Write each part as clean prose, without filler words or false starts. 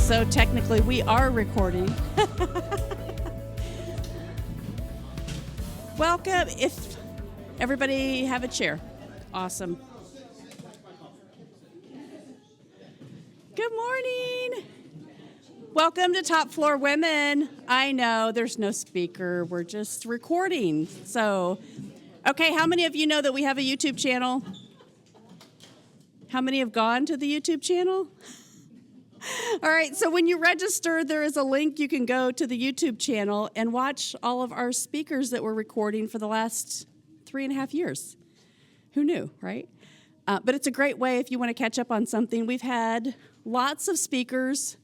so technically we are recording. Welcome. If everybody have a chair. Awesome. Good morning. Welcome to Top Floor Women. I know there's no speaker. We're just recording. So, okay, how many of you know that we have a YouTube channel? How many have gone to the YouTube channel? All right, so when you register, there is a link. You can go to the YouTube channel and watch all of our speakers that we're recording for the last 3.5 years. Who knew, right? But it's a great way if you want to catch up on something. We've had lots of speakers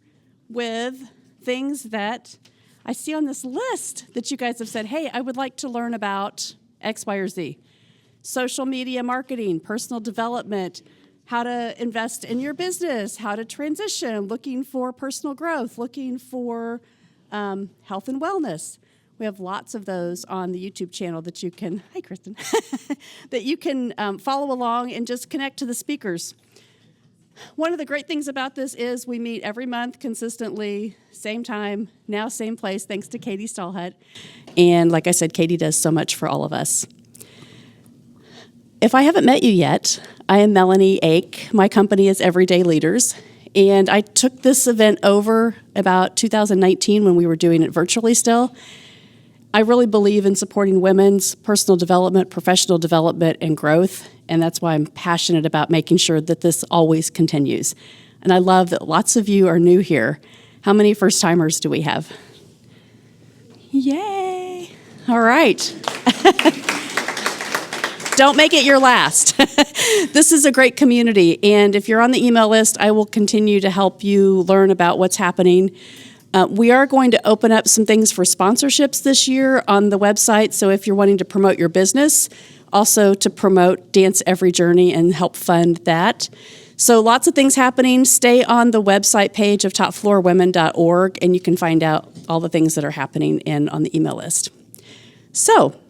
with things that I see on this list that you guys have said, hey, I would like to learn about X, Y, or Z. Social media marketing, personal development, how to invest in your business, how to transition, looking for personal growth, looking for health and wellness. We have lots of those on the YouTube channel that you can, hi, Kristen, that you can follow along and just connect to the speakers. One of the great things about this is we meet every month consistently, same time, now same place, thanks to Katie Stallhut. And like I said, Katie does so much for all of us. If I haven't met you yet, I am Melanie Ake. My company is Everyday Leaders, and I took this event over about 2019 when we were doing it virtually still. I really believe in supporting women's personal development, professional development, and growth, and that's why I'm passionate about making sure that this always continues. And I love that lots of you are new here. How many first-timers do we have? Yay! All right. Don't make it your last. This is a great community, and if you're on the email list, I will continue to help you learn about what's happening. We are going to open up some things for sponsorships this year on the website, so if you're wanting to promote your business, also to promote Dance Every Journey and help fund that. So lots of things happening. Stay on the website page of topfloorwomen.org, and you can find out all the things that are happening on the email list. So,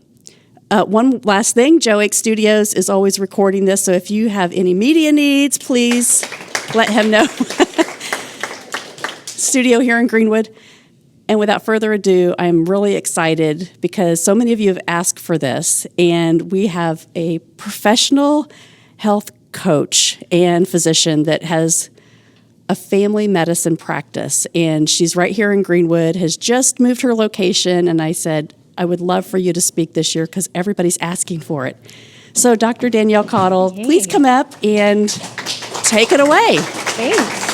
one last thing, Joe Ake Studios is always recording this, so if you have any media needs, please let him know. Studio here in Greenwood. And without further ado, I'm really excited because so many of you have asked for this, and we have a professional health coach and physician that has a family medicine practice, and she's right here in Greenwood, has just moved her location, and I said, I would love for you to speak this year because everybody's asking for it. So Dr. Danielle Cadle, please come up and take it away. Thanks.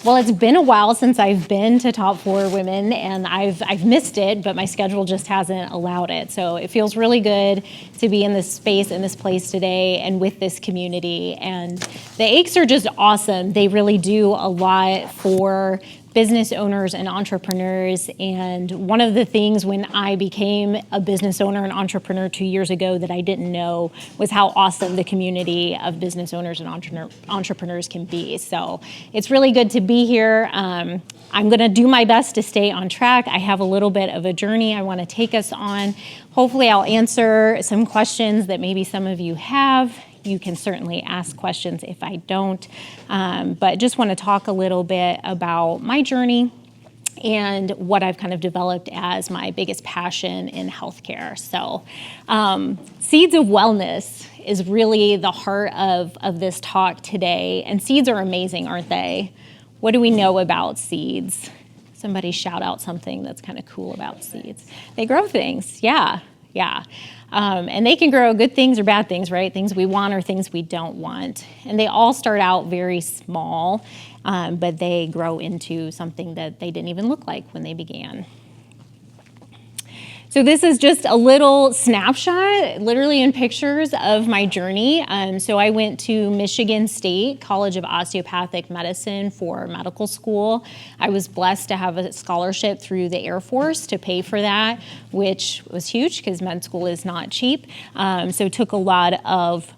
Well, it's been a while since I've been to Top Floor Women, and I've missed it, but my schedule just hasn't allowed it. So it feels really good to be in this space, in this place today, and with this community. And the Akes are just awesome. They really do a lot for business owners and entrepreneurs. And one of the things when I became a business owner and entrepreneur 2 years ago that I didn't know was how awesome the community of business owners and entrepreneurs can be. So it's really good to be here. I'm going to do my best to stay on track. I have a little bit of a journey I want to take us on. Hopefully I'll answer some questions that maybe some of you have. You can certainly ask questions if I don't, but just want to talk a little bit about my journey and what I've kind of developed as my biggest passion in healthcare. So Seeds of Wellness is really the heart of this talk today, and seeds are amazing, aren't they? What do we know about seeds? Somebody shout out something that's kind of cool about seeds. They grow things, yeah. And they can grow good things or bad things, right? Things we want or things we don't want. And they all start out very small, but they grow into something that they didn't even look like when they began. So this is just a little snapshot, literally in pictures, of my journey. So I went to Michigan State College of Osteopathic Medicine for medical school. I was blessed to have a scholarship through the Air Force to pay for that, which was huge because med school is not cheap. So it took a lot of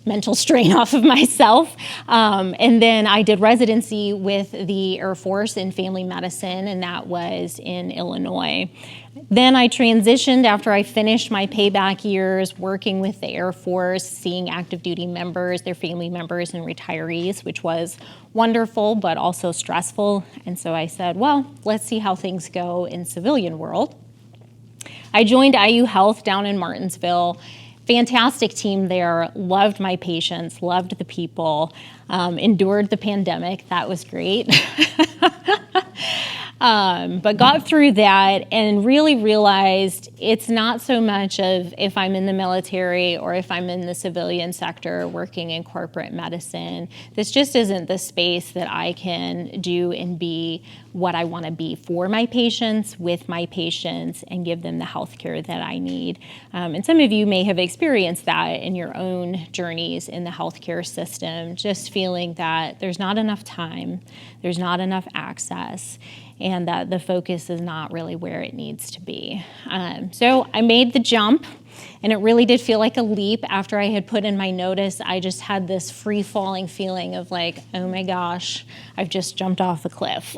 mental strain off of myself. And then I did residency with the Air Force in family medicine, and that was in Illinois. Then I transitioned after I finished my payback years working with the Air Force, seeing active duty members, their family members, and retirees, which was wonderful, but also stressful. And so I said, well, let's see how things go in civilian world. I joined IU Health down in Martinsville. Fantastic team there, loved my patients, loved the people, endured the pandemic. That was great. But got through that and really realized it's not so much of if I'm in the military or if I'm in the civilian sector working in corporate medicine. This just isn't the space that I can do and be what I want to be for my patients, with my patients, and give them the health care that I need. And some of you may have experienced that in your own journeys in the healthcare system, just feeling that there's not enough time, there's not enough access, and that the focus is not really where it needs to be. So I made the jump, and it really did feel like a leap. After I had put in my notice, I just had this free-falling feeling of like, oh my gosh, I've just jumped off a cliff.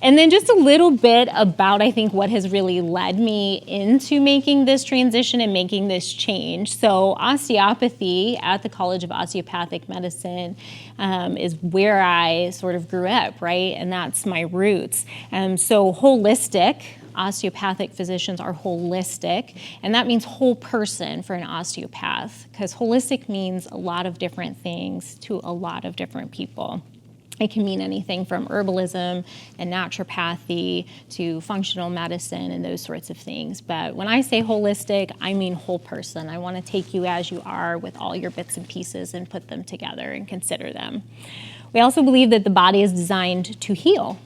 And then just a little bit about, I think, what has really led me into making this transition and making this change. So osteopathy at the College of Osteopathic Medicine is where I sort of grew up, right? And that's my roots. So holistic, osteopathic physicians are holistic, and that means whole person for an osteopath, because holistic means a lot of different things to a lot of different people. It can mean anything from herbalism and naturopathy to functional medicine and those sorts of things. But when I say holistic, I mean whole person. I want to take you as you are with all your bits and pieces and put them together and consider them. We also believe that the body is designed to heal.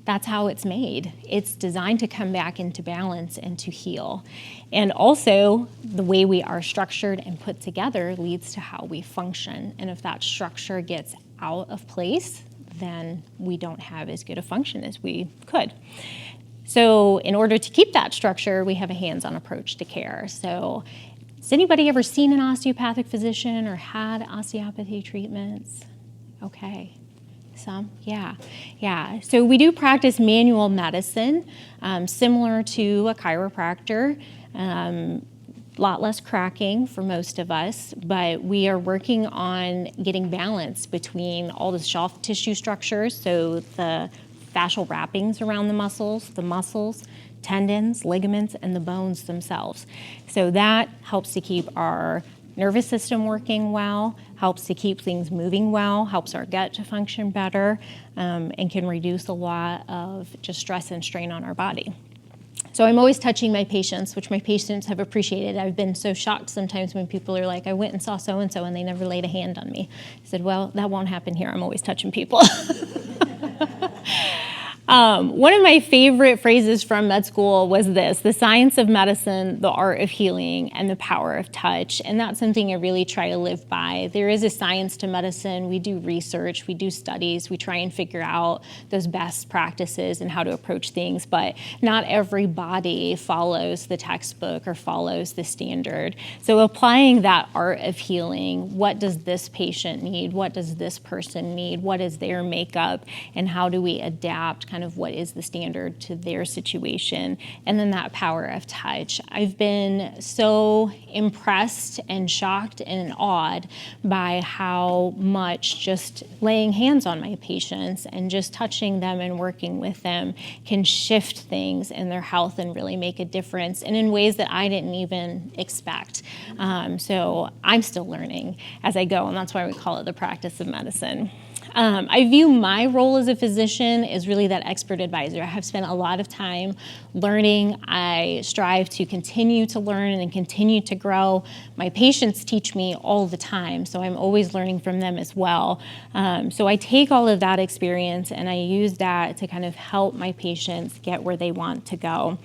That's how it's made. It's designed to come back into balance and to heal. And also, the way we are structured and put together leads to how we function. And if that structure gets out of place, then we don't have as good a function as we could. So in order to keep that structure, we have a hands-on approach to care. So has anybody ever seen an osteopathic physician or had osteopathy treatments? Okay. Some? Yeah. So we do practice manual medicine, similar to a chiropractor. Lot less cracking for most of us, but we are working on getting balance between all the soft tissue structures, so the fascial wrappings around the muscles, tendons, ligaments, and the bones themselves. So that helps to keep our nervous system working well, helps to keep things moving well, helps our gut to function better, and can reduce a lot of just stress and strain on our body. So I'm always touching my patients, which my patients have appreciated. I've been so shocked sometimes when people are like, I went and saw so-and-so and they never laid a hand on me. I said, well, that won't happen here. I'm always touching people. One of my favorite phrases from med school was this: the science of medicine, the art of healing, and the power of touch. And that's something I really try to live by. There is a science to medicine. We do research, we do studies, we try and figure out those best practices and how to approach things, but not everybody follows the textbook or follows the standard. So applying that art of healing, what does this patient need? What does this person need? What is their makeup? And how do we adapt kind of what is the standard to their situation? And then that power of touch. I've been so impressed and shocked and awed by how much just laying hands on my patients and just touching them and working with them can shift things in their health and really make a difference, and in ways that I didn't even expect. So I'm still learning as I go, and that's why we call it the practice of medicine. I view my role as a physician as really that expert advisor. I have spent a lot of time learning. I strive to continue to learn and continue to grow. My patients teach me all the time, so I'm always learning from them as well. So I take all of that experience and I use that to kind of help my patients get where they want to go.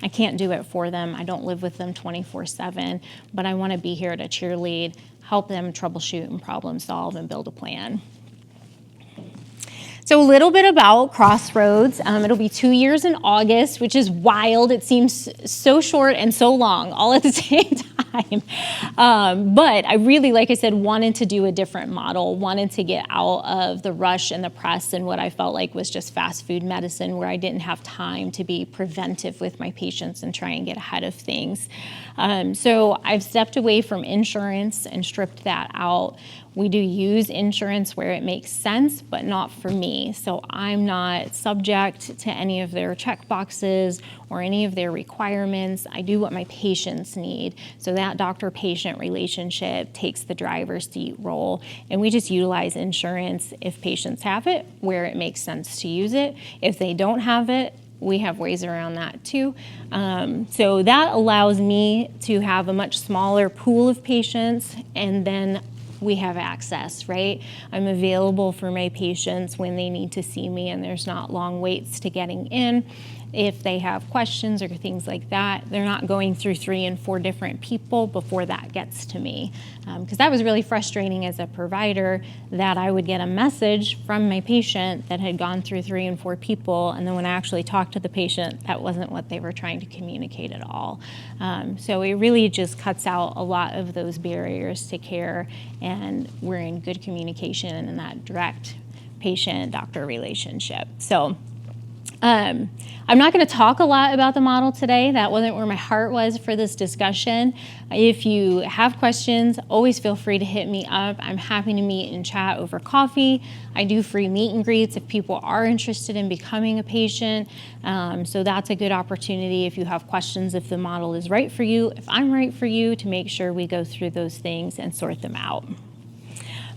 I can't do it for them. I don't live with them 24/7, but I want to be here to cheerlead, help them troubleshoot and problem solve and build a plan. So a little bit about Crossroads. It'll be 2 years in August, which is wild. It seems so short and so long all at the same time. time. But I really, like I said, wanted to do a different model, wanted to get out of the rush and the press and what I felt like was just fast food medicine, where I didn't have time to be preventive with my patients and try and get ahead of things. So I've stepped away from insurance and stripped that out. We do use insurance where it makes sense, but not for me. So I'm not subject to any of their check boxes or any of their requirements. I do what my patients need. So that doctor-patient relationship takes the driver's seat role. And we just utilize insurance if patients have it, where it makes sense to use it. If they don't have it, we have ways around that too. So that allows me to have a much smaller pool of patients, and then we have access, right? I'm available for my patients when they need to see me, and there's not long waits to getting in. If they have questions or things like that, they're not going through 3 and 4 different people before that gets to me. Because that was really frustrating as a provider, that I would get a message from my patient that had gone through 3 and 4 people, and then when I actually talked to the patient, that wasn't what they were trying to communicate at all. So it really just cuts out a lot of those barriers to care, and we're in good communication and in that direct patient-doctor relationship. So I'm not going to talk a lot about the model today. That wasn't where my heart was for this discussion. If you have questions, always feel free to hit me up. I'm happy to meet and chat over coffee. I do free meet and greets if people are interested in becoming a patient. So that's a good opportunity if you have questions, if the model is right for you, if I'm right for you, to make sure we go through those things and sort them out.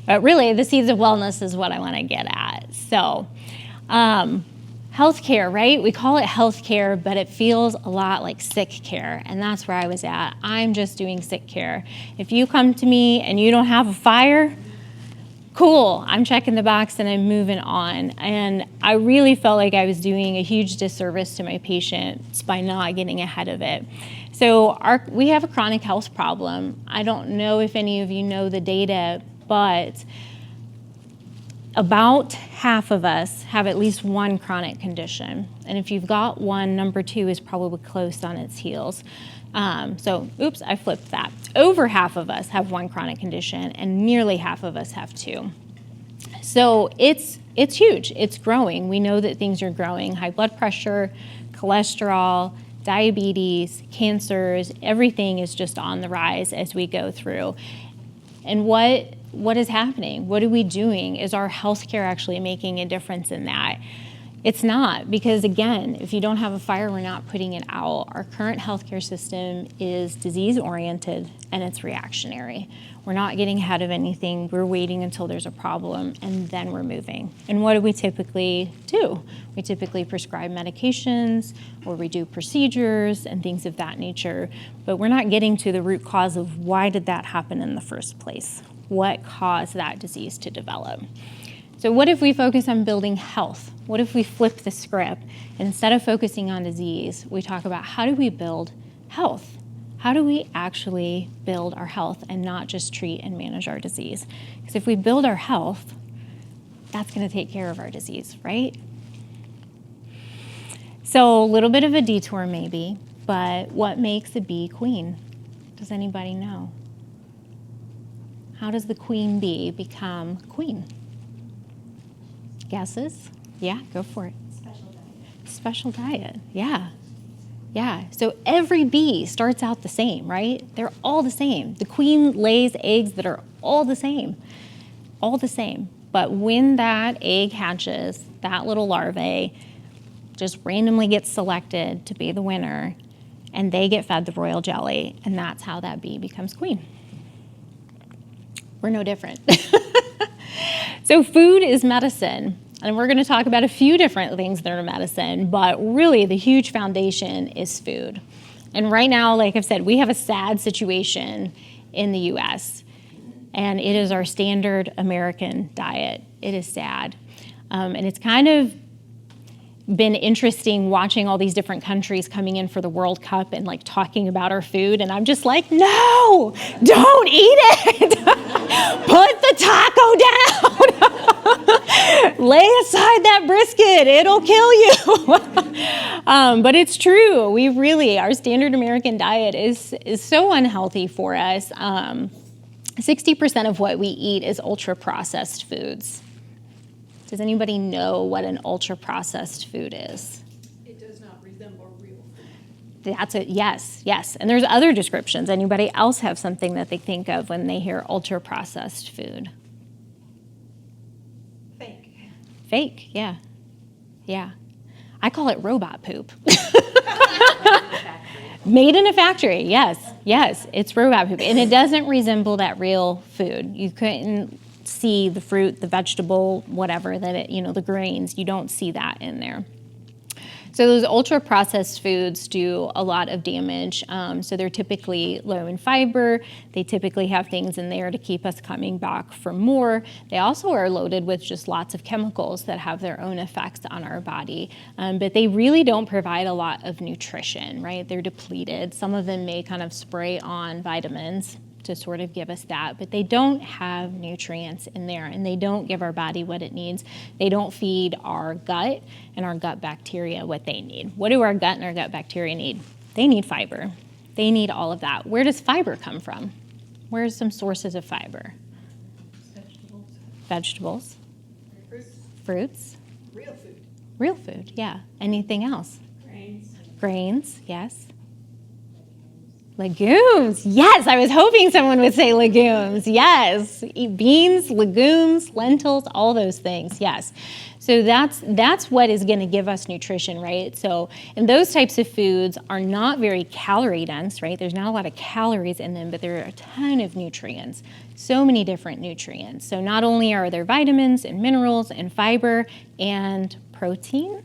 But really, the seeds of wellness is what I want to get at. So, healthcare, right? We call it healthcare, but it feels a lot like sick care, and that's where I was at. I'm just doing sick care. If you come to me and you don't have a fire, cool, I'm checking the box and I'm moving on. And I really felt like I was doing a huge disservice to my patients by not getting ahead of it. So we have a chronic health problem. I don't know if any of you know the data, but about half of us have at least one chronic condition. And if you've got one, number 2 is probably close on its heels. Oops, I flipped that. Over half of us have one chronic condition, and nearly half of us have 2. So it's huge, it's growing. We know that things are growing. High blood pressure, cholesterol, diabetes, cancers, everything is just on the rise as we go through. And what is happening? What are we doing? Is our healthcare actually making a difference in that? It's not, because again, if you don't have a fire, we're not putting it out. Our current healthcare system is disease-oriented and it's reactionary. We're not getting ahead of anything. We're waiting until there's a problem and then we're moving. And what do we typically do? We typically prescribe medications, or we do procedures and things of that nature, but we're not getting to the root cause of why did that happen in the first place? What caused that disease to develop? So what if we focus on building health? What if we flip the script? And instead of focusing on disease, we talk about how do we build health? How do we actually build our health and not just treat and manage our disease? Because if we build our health, that's going to take care of our disease, right? So a little bit of a detour maybe, but what makes a bee queen? Does anybody know? How does the queen bee become queen? Guesses? Yeah, go for it. Special diet. Special diet, yeah. Yeah, so every bee starts out the same, right? They're all the same. The queen lays eggs that are all the same. But when that egg hatches, that little larvae just randomly gets selected to be the winner, and they get fed the royal jelly, and that's how that bee becomes queen. We're no different. So food is medicine, and we're going to talk about a few different things that are medicine, but really the huge foundation is food. And right now, like I've said, we have a sad situation in the U.S., and it is our standard American diet. It is sad. And it's kind of been interesting watching all these different countries coming in for the World Cup and like talking about our food, and I'm just like, no, don't eat it. Put the taco down. Lay aside that brisket, it'll kill you. But it's true. Our standard American diet is so unhealthy for us. 60% of what we eat is ultra-processed foods. Does anybody know what an ultra-processed food is? It does not resemble real food. That's it. Yes. And there's other descriptions. Anybody else have something that they think of when they hear ultra-processed food? Fake, yeah. I call it robot poop. Made in a factory, yes, it's robot poop. And it doesn't resemble that real food. You couldn't see the fruit, the vegetable, whatever, the grains. You don't see that in there. So those ultra-processed foods do a lot of damage. So they're typically low in fiber. They typically have things in there to keep us coming back for more. They also are loaded with just lots of chemicals that have their own effects on our body. But they really don't provide a lot of nutrition, right? They're depleted. Some of them may kind of spray on vitamins to sort of give us that, but they don't have nutrients in there, and they don't give our body what it needs. They don't feed our gut and our gut bacteria what they need. What do our gut and our gut bacteria need? They need fiber. They need all of that. Where does fiber come from? Where's some sources of fiber? Vegetables. Fruits. Real food, yeah. Anything else? Grains, yes. Legumes, yes. I was hoping someone would say legumes. Yes, eat beans, legumes, lentils, all those things. Yes. So that's what is going to give us nutrition, right? So, and those types of foods are not very calorie dense, right? There's not a lot of calories in them, but there are a ton of nutrients. So many different nutrients. So not only are there vitamins and minerals and fiber and protein,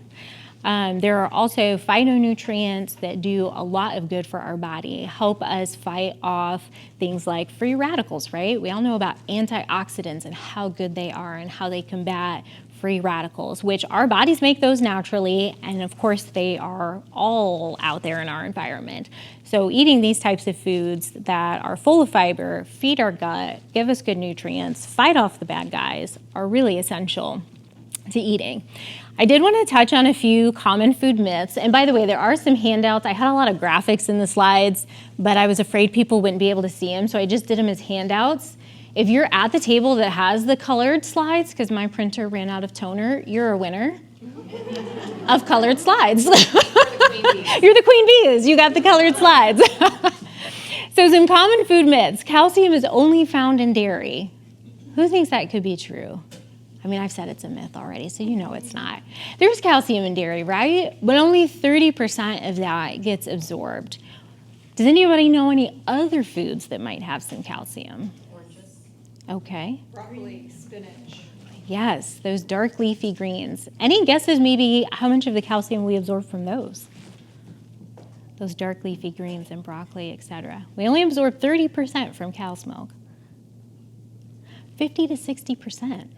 there are also phytonutrients that do a lot of good for our body, help us fight off things like free radicals, right? We all know about antioxidants and how good they are and how they combat free radicals, which our bodies make those naturally, and of course they are all out there in our environment. So eating these types of foods that are full of fiber, feed our gut, give us good nutrients, fight off the bad guys, are really essential to eating. I did want to touch on a few common food myths. And by the way, there are some handouts. I had a lot of graphics in the slides, but I was afraid people wouldn't be able to see them, so I just did them as handouts. If you're at the table that has the colored slides, because my printer ran out of toner, you're a winner of colored slides. You're the queen bees. You got the colored slides. So some common food myths. Calcium is only found in dairy. Who thinks that could be true? I mean, I've said it's a myth already, so you know it's not. There's calcium in dairy, right? But only 30% of that gets absorbed. Does anybody know any other foods that might have some calcium? Oranges. Okay. Broccoli, spinach. Yes, those dark leafy greens. Any guesses maybe how much of the calcium we absorb from those? Those dark leafy greens and broccoli, etc. We only absorb 30% from cow's milk. 50 to 60%.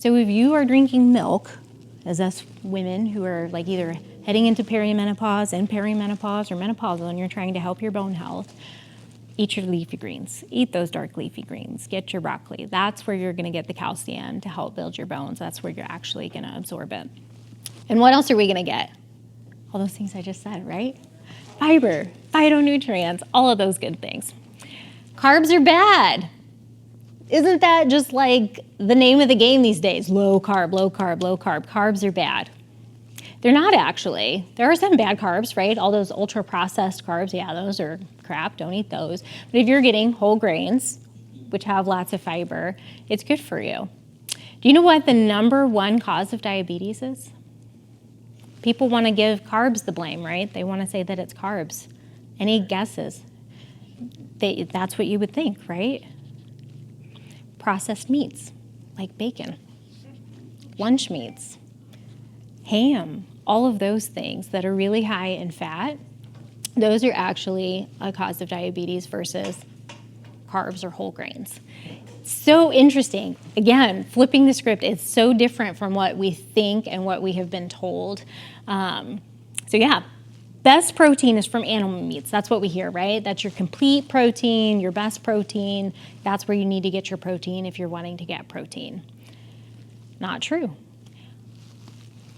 So if you are drinking milk, as us women who are like either heading into perimenopause and perimenopause or menopausal and you're trying to help your bone health, eat your leafy greens. Eat those dark leafy greens. Get your broccoli. That's where you're going to get the calcium to help build your bones. That's where you're actually going to absorb it. And what else are we going to get? All those things I just said, right? Fiber, phytonutrients, all of those good things. Carbs are bad. Isn't that just like the name of the game these days? Low carb, low carb, low carb. Carbs are bad. They're not actually. There are some bad carbs, right? All those ultra-processed carbs, yeah, those are crap. Don't eat those. But if you're getting whole grains, which have lots of fiber, it's good for you. Do you know what the number one cause of diabetes is? People want to give carbs the blame, right? They want to say that it's carbs. Any guesses? That's what you would think, right? Processed meats, like bacon, lunch meats, ham, all of those things that are really high in fat, those are actually a cause of diabetes versus carbs or whole grains. So interesting. Again, flipping the script is so different from what we think and what we have been told. Best protein is from animal meats. That's what we hear, right? That's your complete protein, your best protein. That's where you need to get your protein if you're wanting to get protein. Not true.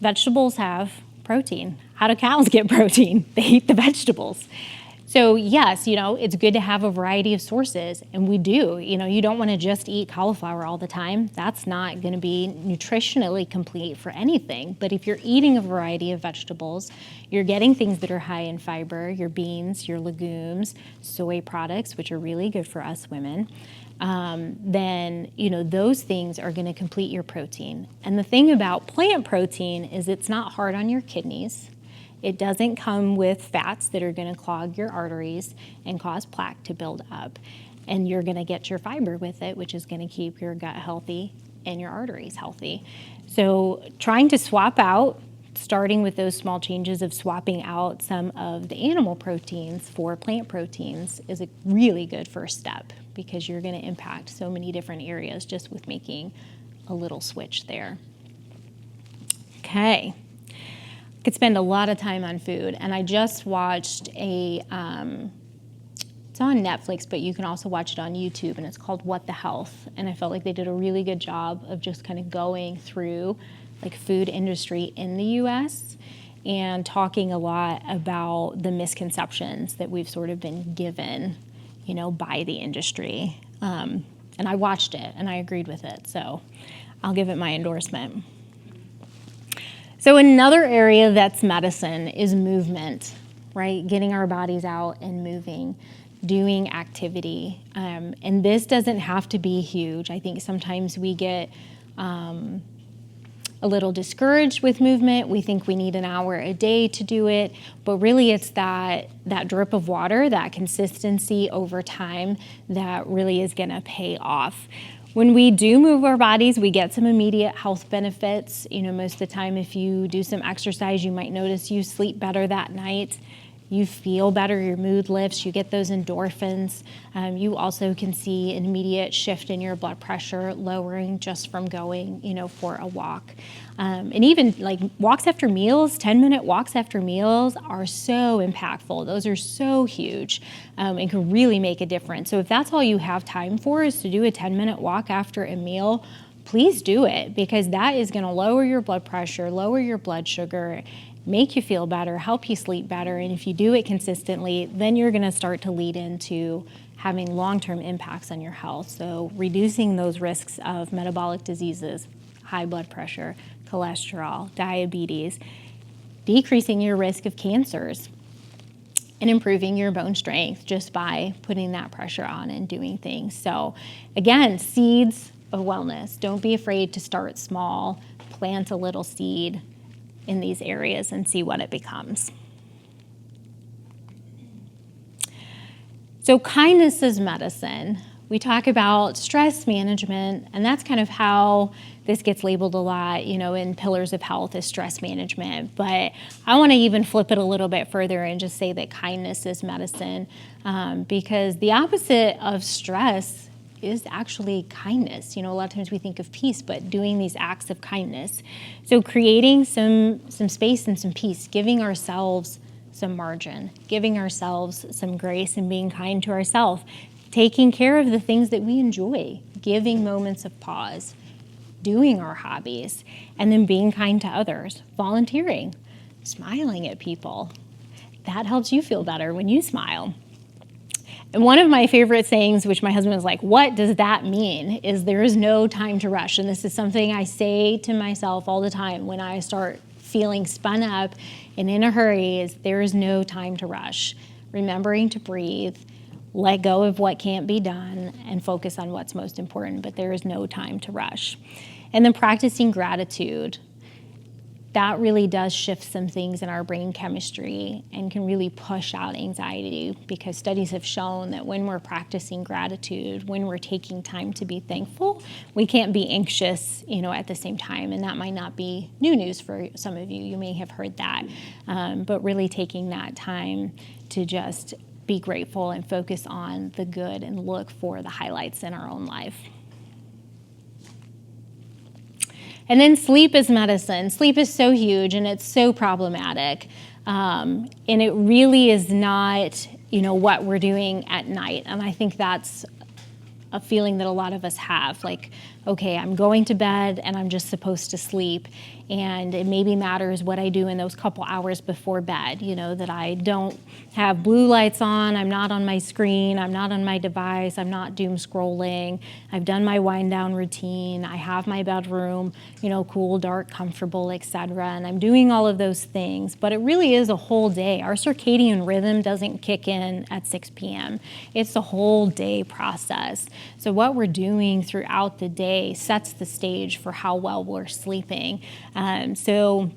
Vegetables have protein. How do cows get protein? They eat the vegetables. So yes, it's good to have a variety of sources, and we do. You don't want to just eat cauliflower all the time. That's not going to be nutritionally complete for anything. But if you're eating a variety of vegetables, you're getting things that are high in fiber, your beans, your legumes, soy products, which are really good for us women, then those things are going to complete your protein. And the thing about plant protein is it's not hard on your kidneys. It doesn't come with fats that are going to clog your arteries and cause plaque to build up. And you're going to get your fiber with it, which is going to keep your gut healthy and your arteries healthy. So trying to swap out, starting with those small changes of swapping out some of the animal proteins for plant proteins is a really good first step, because you're going to impact so many different areas just with making a little switch there. Okay. Could spend a lot of time on food, and I just watched it's on Netflix, but you can also watch it on YouTube, and it's called What the Health, and I felt like they did a really good job of just kind of going through like food industry in the US and talking a lot about the misconceptions that we've sort of been given, by the industry. And I watched it and I agreed with it, so I'll give it my endorsement. So another area that's medicine is movement, right? Getting our bodies out and moving, doing activity. And this doesn't have to be huge. I think sometimes we get a little discouraged with movement. We think we need an hour a day to do it, but really it's that drip of water, that consistency over time that really is gonna pay off. When we do move our bodies, we get some immediate health benefits. Most of the time, if you do some exercise, you might notice you sleep better that night. You feel better, your mood lifts, you get those endorphins. You also can see an immediate shift in your blood pressure, lowering just from going, for a walk. And even like walks after meals, 10-minute walks after meals are so impactful. Those are so huge and can really make a difference. So if that's all you have time for is to do a 10-minute walk after a meal, please do it, because that is gonna lower your blood pressure, lower your blood sugar, make you feel better, help you sleep better. And if you do it consistently, then you're gonna start to lead into having long-term impacts on your health. So reducing those risks of metabolic diseases, high blood pressure, cholesterol, diabetes, decreasing your risk of cancers, and improving your bone strength just by putting that pressure on and doing things. So again, seeds of wellness. Don't be afraid to start small, plant a little seed in these areas and see what it becomes. So kindness is medicine. We talk about stress management, and that's kind of how this gets labeled a lot, in pillars of health is stress management. But I want to even flip it a little bit further and just say that kindness is medicine, because the opposite of stress is actually kindness. A lot of times we think of peace, but doing these acts of kindness. So creating some space and some peace, giving ourselves some margin, giving ourselves some grace and being kind to ourselves, taking care of the things that we enjoy, giving moments of pause, doing our hobbies, and then being kind to others, volunteering, smiling at people. That helps you feel better when you smile. And one of my favorite sayings, which my husband was like, what does that mean, is there is no time to rush. And this is something I say to myself all the time when I start feeling spun up and in a hurry, is there is no time to rush. Remembering to breathe, let go of what can't be done, and focus on what's most important, but there is no time to rush. And then practicing gratitude. That really does shift some things in our brain chemistry and can really push out anxiety, because studies have shown that when we're practicing gratitude, when we're taking time to be thankful, we can't be anxious, at the same time. And that might not be new news for some of you. You may have heard that. But really taking that time to just be grateful and focus on the good and look for the highlights in our own life. And then sleep is medicine. Sleep is so huge and it's so problematic. And it really is not, what we're doing at night. And I think that's a feeling that a lot of us have. Like, okay, I'm going to bed and I'm just supposed to sleep. And it maybe matters what I do in those couple hours before bed, that I don't have blue lights on, I'm not on my screen, I'm not on my device, I'm not doom scrolling, I've done my wind down routine, I have my bedroom, cool, dark, comfortable, etc. And I'm doing all of those things, but it really is a whole day. Our circadian rhythm doesn't kick in at 6 p.m. It's a whole day process. So what we're doing throughout the day sets the stage for how well we're sleeping. So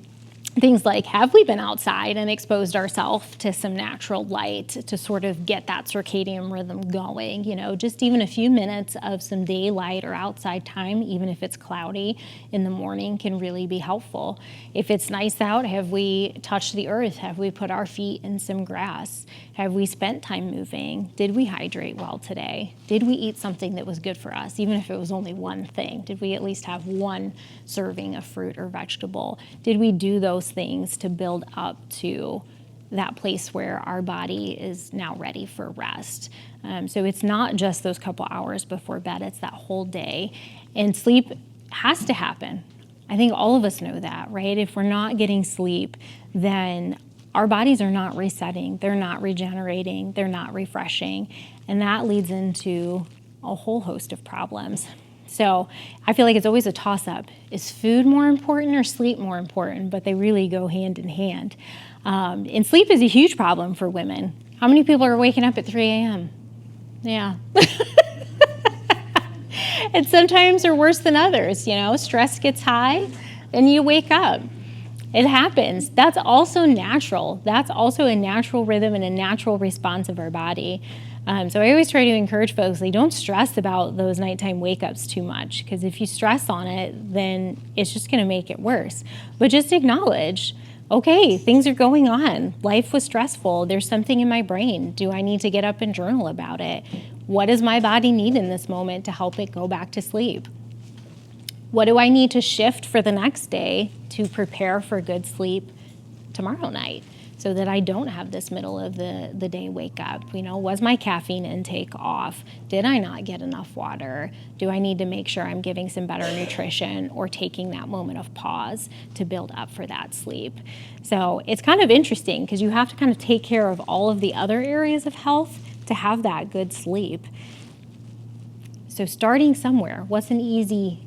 things like, have we been outside and exposed ourselves to some natural light to sort of get that circadian rhythm going? Just even a few minutes of some daylight or outside time, even if it's cloudy in the morning, can really be helpful. If it's nice out, have we touched the earth? Have we put our feet in some grass? Have we spent time moving? Did we hydrate well today? Did we eat something that was good for us, even if it was only one thing? Did we at least have one serving of fruit or vegetable? Did we do those things to build up to that place where our body is now ready for rest? So it's not just those couple hours before bed, it's that whole day. And sleep has to happen. I think all of us know that, right? If we're not getting sleep, then our bodies are not resetting, they're not regenerating, they're not refreshing, and that leads into a whole host of problems. So I feel like it's always a toss-up. Is food more important or sleep more important? But they really go hand in hand. And sleep is a huge problem for women. How many people are waking up at 3 a.m.? Yeah. And sometimes they're worse than others, stress gets high and you wake up. It happens. That's also natural. That's also a natural rhythm and a natural response of our body. So I always try to encourage folks, don't stress about those nighttime wake-ups too much, because if you stress on it, then it's just going to make it worse. But just acknowledge, okay, things are going on. Life was stressful. There's something in my brain. Do I need to get up and journal about it? What does my body need in this moment to help it go back to sleep? What do I need to shift for the next day to prepare for good sleep tomorrow night so that I don't have this middle of the day wake up? Was my caffeine intake off? Did I not get enough water? Do I need to make sure I'm giving some better nutrition or taking that moment of pause to build up for that sleep? So it's kind of interesting because you have to kind of take care of all of the other areas of health to have that good sleep. So starting somewhere, what's an easy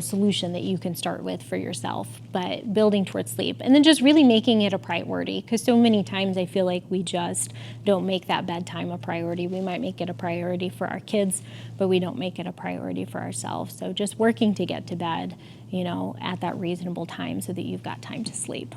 solution that you can start with for yourself, but building towards sleep. And then just really making it a priority, because so many times I feel like we just don't make that bedtime a priority. We might make it a priority for our kids, but we don't make it a priority for ourselves. So just working to get to bed, at that reasonable time so that you've got time to sleep.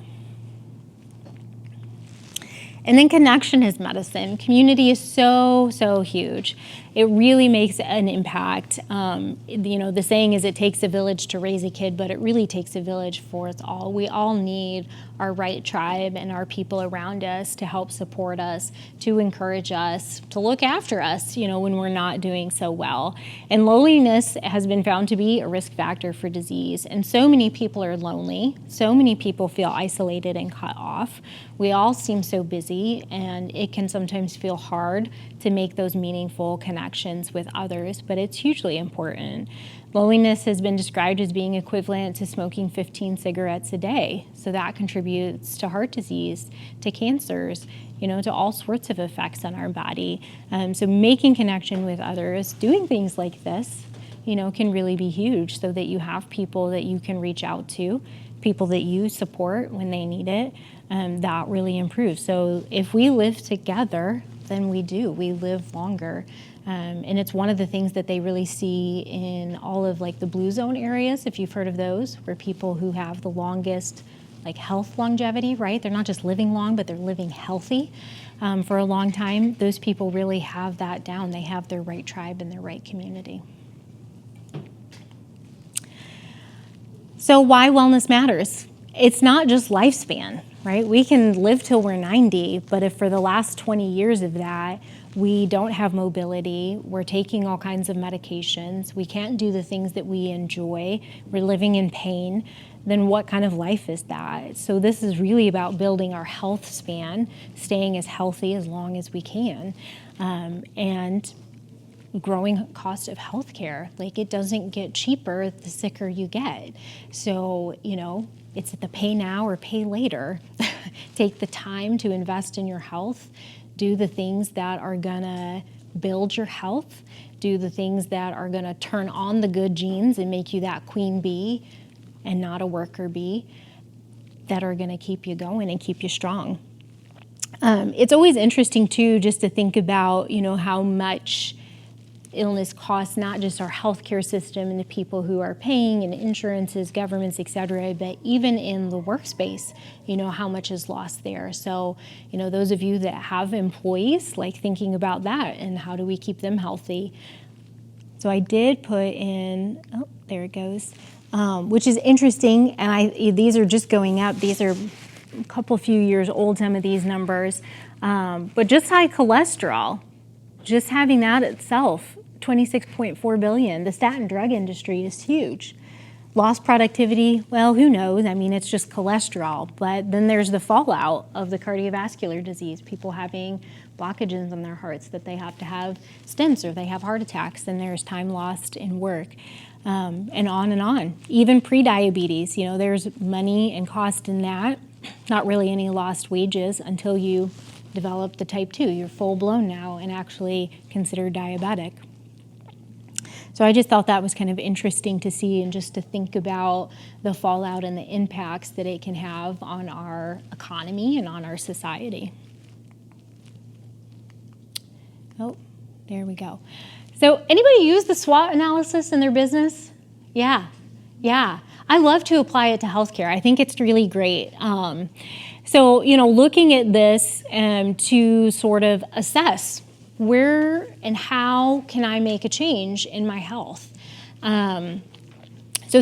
And then connection is medicine. Community is so, so huge. It really makes an impact. The saying is it takes a village to raise a kid, but it really takes a village for us all. We all need our right tribe and our people around us to help support us, to encourage us, to look after us, when we're not doing so well. And loneliness has been found to be a risk factor for disease. And so many people are lonely. So many people feel isolated and cut off. We all seem so busy, and it can sometimes feel hard to make those meaningful connections with others, but it's hugely important. Loneliness has been described as being equivalent to smoking 15 cigarettes a day. So that contributes to heart disease, to cancers, to all sorts of effects on our body. So making connection with others, doing things like this, can really be huge so that you have people that you can reach out to, people that you support when they need it. That really improves. So if we live together, then we live longer. And it's one of the things that they really see in all of the blue zone areas, if you've heard of those, where people who have the longest health longevity, right? They're not just living long, but they're living healthy for a long time. Those people really have that down. They have their right tribe and their right community. So why wellness matters? It's not just lifespan, right? We can live till we're 90, but if for the last 20 years of that, we don't have mobility, we're taking all kinds of medications, we can't do the things that we enjoy, we're living in pain, then what kind of life is that? So this is really about building our health span, staying as healthy as long as we can. And growing cost of healthcare. Like, it doesn't get cheaper the sicker you get. So, it's the pay now or pay later. Take the time to invest in your health. Do the things that are gonna build your health. Do the things that are gonna turn on the good genes and make you that queen bee and not a worker bee, that are gonna keep you going and keep you strong. It's always interesting too, just to think about, how much illness costs not just our healthcare system and the people who are paying and insurances, governments, et cetera, but even in the workspace, how much is lost there. So, those of you that have employees, like thinking about that and how do we keep them healthy. So I did put in, oh, there it goes, which is interesting. And these are just going up. These are a couple few years old, some of these numbers. But just high cholesterol, just having that itself, 26.4 billion. The statin drug industry is huge. Lost productivity, well, who knows? I mean, it's just cholesterol. But then there's the fallout of the cardiovascular disease, people having blockages in their hearts that they have to have stents or they have heart attacks, and there's time lost in work, and on and on. Even pre-diabetes, there's money and cost in that. Not really any lost wages until you develop the type 2. You're full-blown now and actually considered diabetic. So I just thought that was kind of interesting to see and just to think about the fallout and the impacts that it can have on our economy and on our society. Oh, there we go. So anybody use the SWOT analysis in their business? Yeah. I love to apply it to healthcare. I think it's really great. So, looking at this to sort of assess where and how can I make a change in my health? So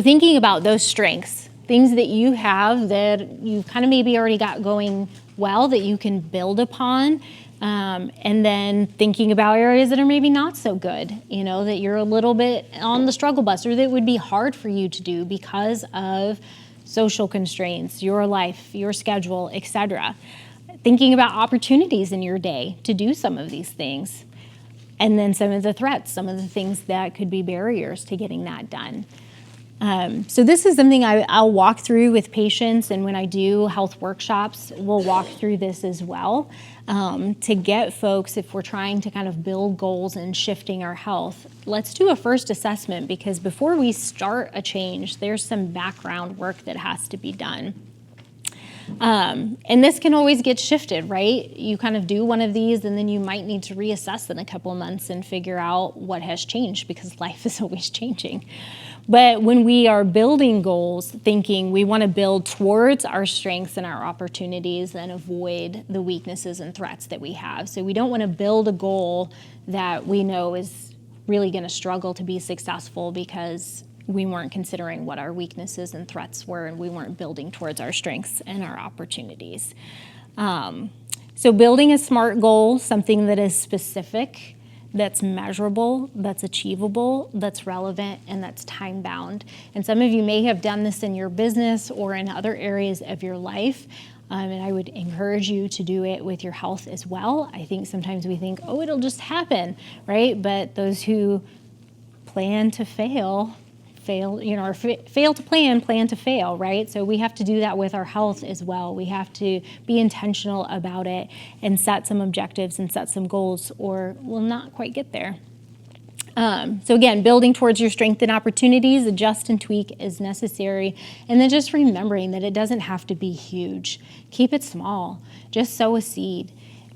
thinking about those strengths, things that you have that you kind of maybe already got going well that you can build upon, and then thinking about areas that are maybe not so good, that you're a little bit on the struggle bus or that would be hard for you to do because of social constraints, your life, your schedule, etc. Thinking about opportunities in your day to do some of these things. And then some of the threats, some of the things that could be barriers to getting that done. So this is something I'll walk through with patients, and when I do health workshops, we'll walk through this as well to get folks, if we're trying to kind of build goals and shifting our health, let's do a first assessment, because before we start a change, there's some background work that has to be done. And this can always get shifted, right? You kind of do one of these and then you might need to reassess in a couple of months and figure out what has changed, because life is always changing. But when we are building goals, thinking we want to build towards our strengths and our opportunities and avoid the weaknesses and threats that we have. So we don't want to build a goal that we know is really going to struggle to be successful because we weren't considering what our weaknesses and threats were, and we weren't building towards our strengths and our opportunities. So building a SMART goal, something that is specific, that's measurable, that's achievable, that's relevant, and that's time-bound. And some of you may have done this in your business or in other areas of your life, and I would encourage you to do it with your health as well. I think sometimes we think, oh, it'll just happen, right? But those who plan to fail, or fail to plan to fail, right? So we have to do that with our health as well. We have to be intentional about it and set some objectives and set some goals, or we'll not quite get there. So again, building towards your strengths and opportunities, adjust and tweak as necessary. And then just remembering that it doesn't have to be huge. Keep it small. Just sow a seed.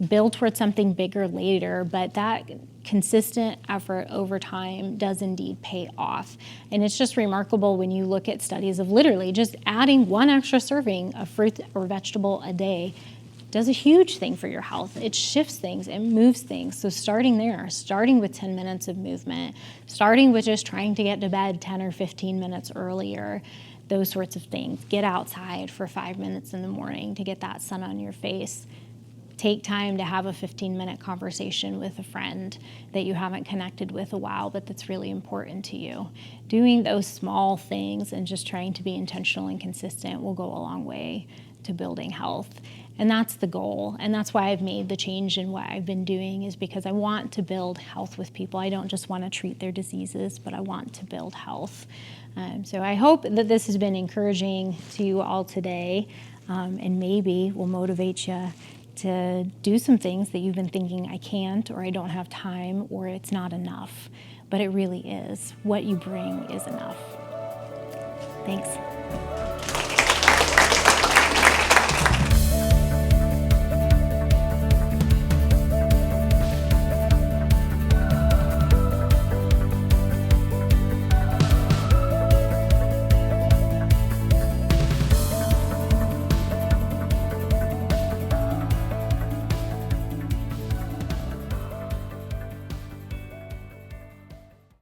Build towards something bigger later, but that consistent effort over time does indeed pay off. And it's just remarkable when you look at studies of literally just adding one extra serving of fruit or vegetable a day does a huge thing for your health. It shifts things, it moves things. So starting there, starting with 10 minutes of movement, starting with just trying to get to bed 10 or 15 minutes earlier, those sorts of things. Get outside for 5 minutes in the morning to get that sun on your face. Take time to have a 15-minute conversation with a friend that you haven't connected with a while, but that's really important to you. Doing those small things and just trying to be intentional and consistent will go a long way to building health. And that's the goal. And that's why I've made the change in what I've been doing, is because I want to build health with people. I don't just want to treat their diseases, but I want to build health. So I hope that this has been encouraging to you all today, and maybe will motivate you to do some things that you've been thinking, I can't, or I don't have time, or it's not enough. But it really is. What you bring is enough. Thanks.